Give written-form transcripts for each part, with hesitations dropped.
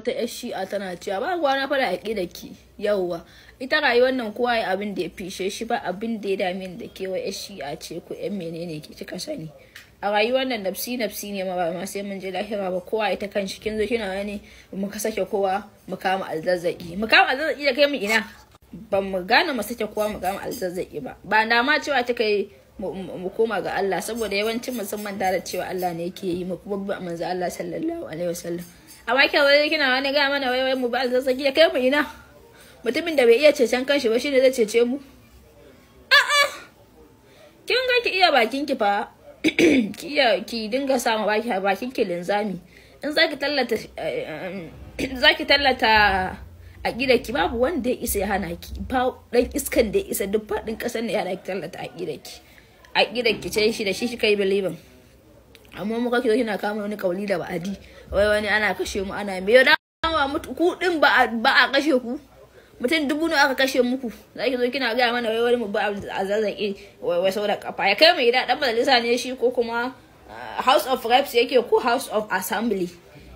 wata yar Shi'a tana cewa ba gwana fa da aƙidarki. Yawwa ita rayuwar nan kowa ya abin da ya fishe shi, ba abin da ya dame da ke wa yar Shi'a ce ko yan menene ke kika sani. A rayuwar nan nafsi ne ma sai mun je lahira ba, kowa ita kan shi. Kin zo kina wani mu ka sake kowa mu kama alzazzaki da kai mu ina. Ban mu gane mu sake kowa mu kama alzazzaki ba na ma cewa ta kai mu koma ga Allah, saboda yawancin musamman da cewa Allah ne yake yi mu kuma manzo Allah sallallahu alaihi wasallam. Amma kai kina wani ga mana wai mu ba alzazzaki da kai mu ina. Mutumin da bai iya cecen kanshi ba shine zai cece mu. Kin ga ki iya bakin ki fa. ki dinga sama bakin ki linzami. In zaki tallata aqidar ki, babu wanda ya isa ya hana ki. Ba dan iskan da ya isa duk fadin kasar ne ya hana ki tallata aqidar ki. Aqidar ki ce shi da shi kai believing. Amma muka kizo kina kama wani kauli da ba'adi. Wai wani ana kashe mu ana me da mutu ku din ba a kashe ku. Mutum 1000 ne aka kashe muku. Zaki zo kina ga mana wai wani mu ba azazzaki wai saboda kafa. Ya kai mai da dan majalisa ne shi ko kuma House of Reps yake ko House of Assembly.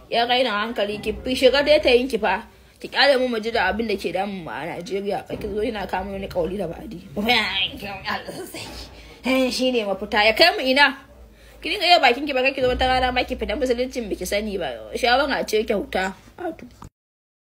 Ya raina hankali ki fi shiga da ta yin ki fa. Ki kyale mu ji da abin da ke damun mu a Najeriya. Kake zo kina kama wani kauli da ba'adi. Shi ne mafita. Ya kai mu ina. Ki dinga yau bakin ki ba kake zo wata rana ma ki fita musuluncin biki sani ba. Shawara ce kyauta.